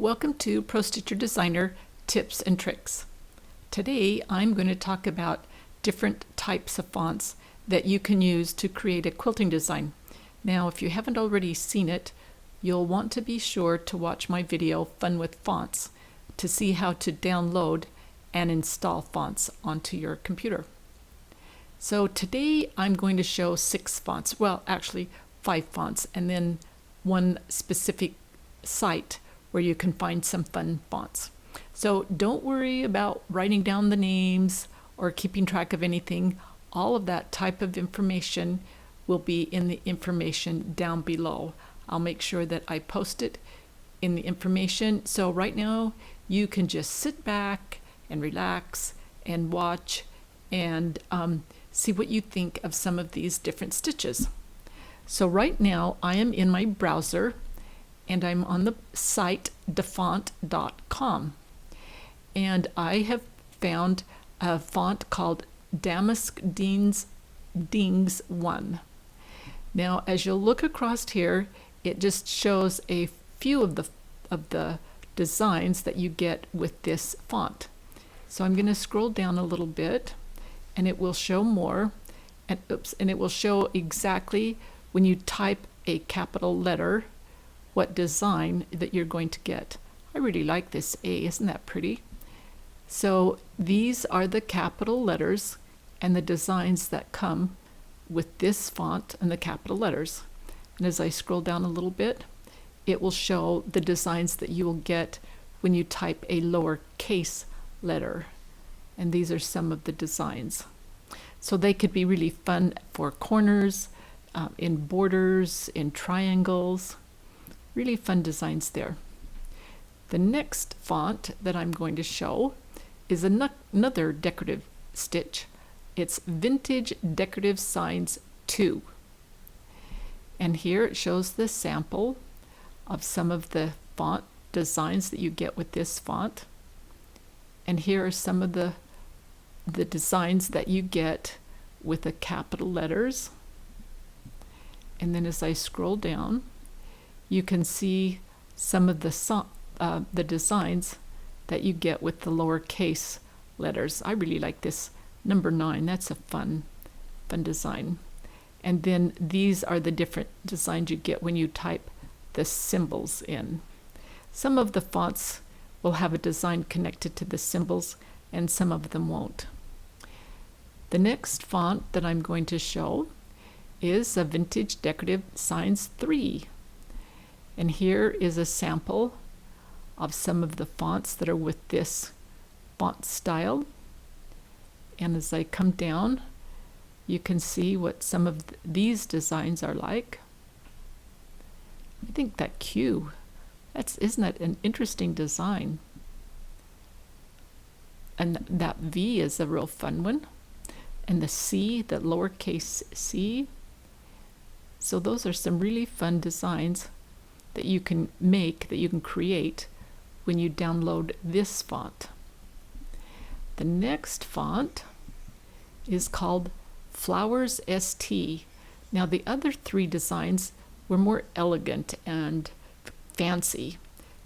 Welcome to Pro Stitcher Designer Tips and Tricks. Today I'm going to talk about different types of fonts that you can use to create a quilting design. Now if you haven't already seen it, you'll want to be sure to watch my video Fun with Fonts to see how to download and install fonts onto your computer. So today I'm going to show 6 fonts, well actually 5 fonts, and then one specific site where you can find some fun fonts. So don't worry about writing down the names or keeping track of anything. All of that type of information will be in the information down below. I'll make sure that I post it in the information. So right now you can just sit back and relax and watch and see what you think of some of these different stitches. So right now I am in my browser and I'm on the site dafont.com, and I have found a font called Damask Dings 1. Now as you'll look across here, it just shows a few of the designs that you get with this font. So I'm going to scroll down a little bit and it will show more, and it will show exactly when you type a capital letter what design that you're going to get. I really like this A, isn't that pretty? So these are the capital letters and the designs that come with this font and the capital letters. And as I scroll down a little bit, it will show the designs that you will get when you type a lowercase letter. And these are some of the designs. So they could be really fun for corners, in borders, in triangles. Really fun designs there. The next font that I'm going to show is another decorative stitch. It's Vintage Decorative Signs 2. And here it shows the sample of some of the font designs that you get with this font. And here are some of the designs that you get with the capital letters. And then as I scroll down, you can see some of the designs that you get with the lowercase letters. I really like this number 9. That's a fun design. And then these are the different designs you get when you type the symbols in. Some of the fonts will have a design connected to the symbols and some of them won't. The next font that I'm going to show is a Vintage Decorative Signs 3. And here is a sample of some of the fonts that are with this font style. And as I come down, you can see what some of these designs are like. I think that Q, isn't that an interesting design? And that V is a real fun one. And the C, the lowercase c. So those are some really fun designs that you can make, that you can create when you download this font. The next font is called Flowers ST. Now the other 3 designs were more elegant and fancy,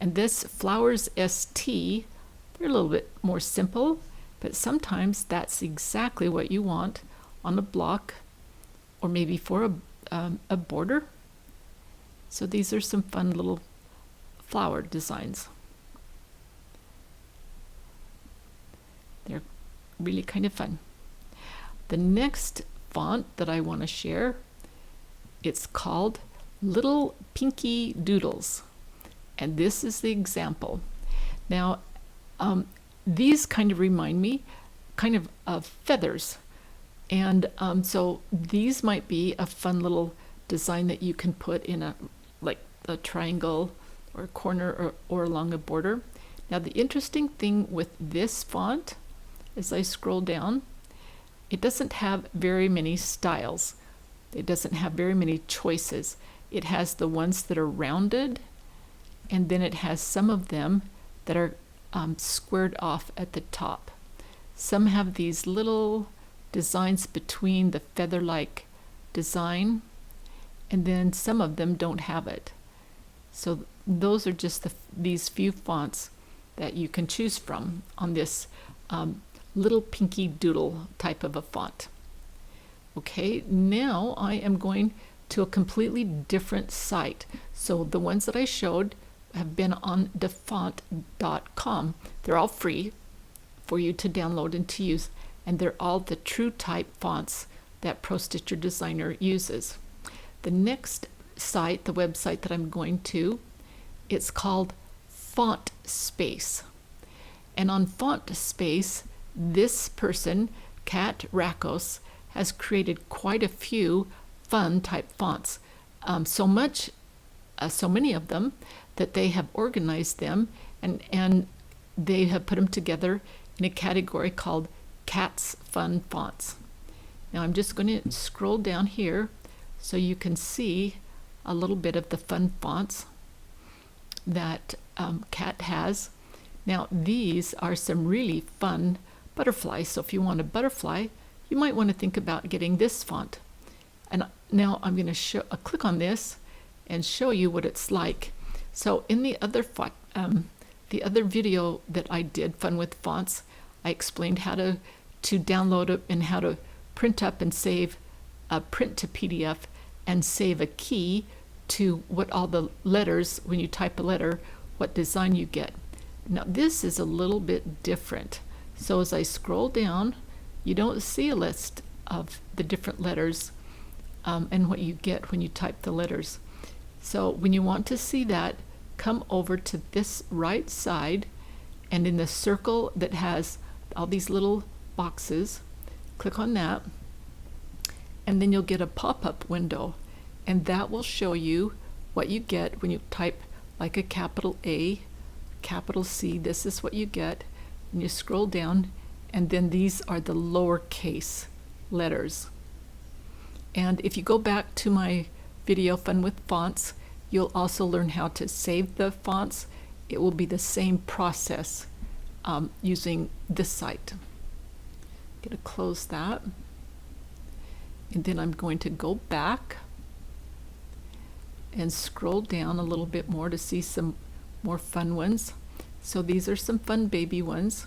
and this Flowers ST, they're a little bit more simple, but sometimes that's exactly what you want on a block or maybe for a border. So these are some fun little flower designs. They're really kind of fun. The next font that I want to share, it's called Little Pinky Doodles. And this is the example. Now, these kind of remind me of feathers. And so these might be a fun little design that you can put in a triangle or a corner or along a border. Now the interesting thing with this font, as I scroll down, it doesn't have very many styles. It doesn't have very many choices. It has the ones that are rounded, and then it has some of them that are squared off at the top. Some have these little designs between the feather-like design, and then some of them don't have it. So those are just these few fonts that you can choose from on this little pinky doodle type of a font. Okay, now I am going to a completely different site. So the ones that I showed have been on defont.com. They're all free for you to download and to use, and they're all the true type fonts that ProStitcher Designer uses. The next site, the website that I'm going to, it's called Font Space. And on Font Space, this person, Kat Rakos, has created quite a few fun type fonts. So many of them that they have organized them and they have put them together in a category called Kat's Fun Fonts. Now I'm just going to scroll down here so you can see a little bit of the fun fonts that Kat has. Now these are some really fun butterflies. So if you want a butterfly, you might want to think about getting this font. And now I'm going to click on this and show you what it's like. So in the other video that I did, Fun with Fonts, I explained how to download it and how to print up and save, print to PDF and save a key to what all the letters, when you type a letter, what design you get. Now this is a little bit different. So as I scroll down, you don't see a list of the different letters and what you get when you type the letters. So when you want to see that, come over to this right side, and in the circle that has all these little boxes, click on that, and then you'll get a pop-up window, and that will show you what you get when you type like a capital A, capital C. This is what you get. And you scroll down, and then these are the lowercase letters. And if you go back to my video, Fun with Fonts, you'll also learn how to save the fonts. It will be the same process using this site. I'm going to close that. And then I'm going to go back and scroll down a little bit more to see some more fun ones. So these are some fun baby ones.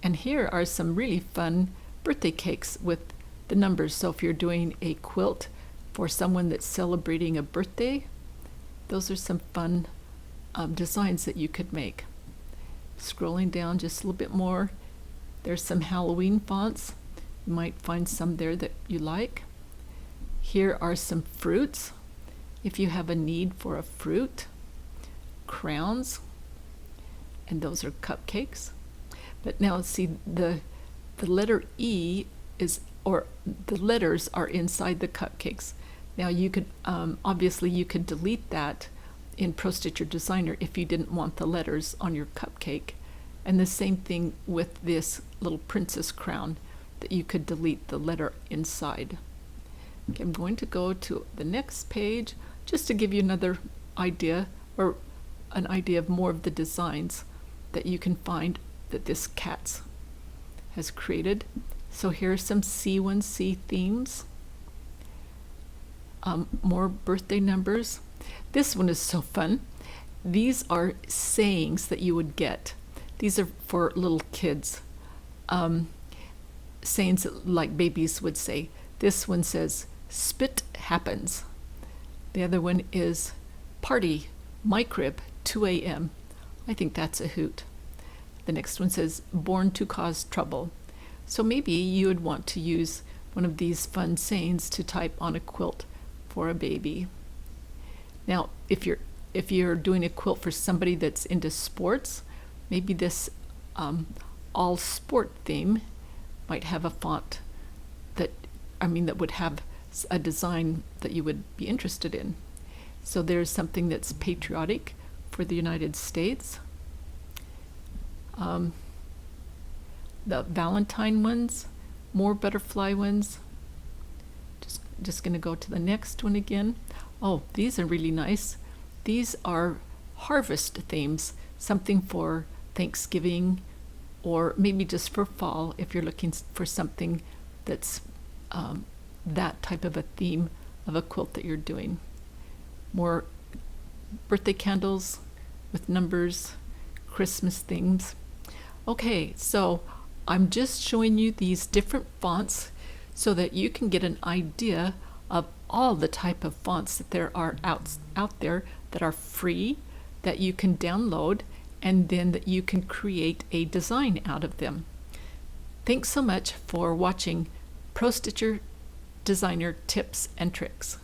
And here are some really fun birthday cakes with the numbers. So if you're doing a quilt for someone that's celebrating a birthday, those are some fun designs that you could make. Scrolling down just a little bit more, there's some Halloween fonts. You might find some there that you like. Here are some fruits. If you have a need for a fruit, crowns, and those are cupcakes. But now see, the letter E is, or the letters are inside the cupcakes. Now you could, obviously you could delete that in ProStitcher Designer if you didn't want the letters on your cupcake. And the same thing with this little princess crown, that you could delete the letter inside. Okay, I'm going to go to the next page just to give you another idea, or an idea of more of the designs that you can find that this Kat has created. So here are some C1C themes. More birthday numbers. This one is so fun. These are sayings that you would get. These are for little kids. Sayings that, like babies would say. This one says, spit happens. The other one is, party, my crib, 2 a.m. I think that's a hoot. The next one says, born to cause trouble. So maybe you would want to use one of these fun sayings to type on a quilt for a baby. Now, if you're doing a quilt for somebody that's into sports, maybe this all sport theme might have a font that would have a design that you would be interested in. So there's something that's patriotic for the United States. The Valentine ones, more butterfly ones. Just going to go to the next one again. Oh, these are really nice. These are harvest themes, something for Thanksgiving, or maybe just for fall if you're looking for something that's that type of a theme of a quilt that you're doing. More birthday candles with numbers, Christmas themes. Okay, so I'm just showing you these different fonts so that you can get an idea of all the type of fonts that there are out there that are free, that you can download, and then that you can create a design out of them. Thanks so much for watching Pro Stitcher Designer Tips and Tricks.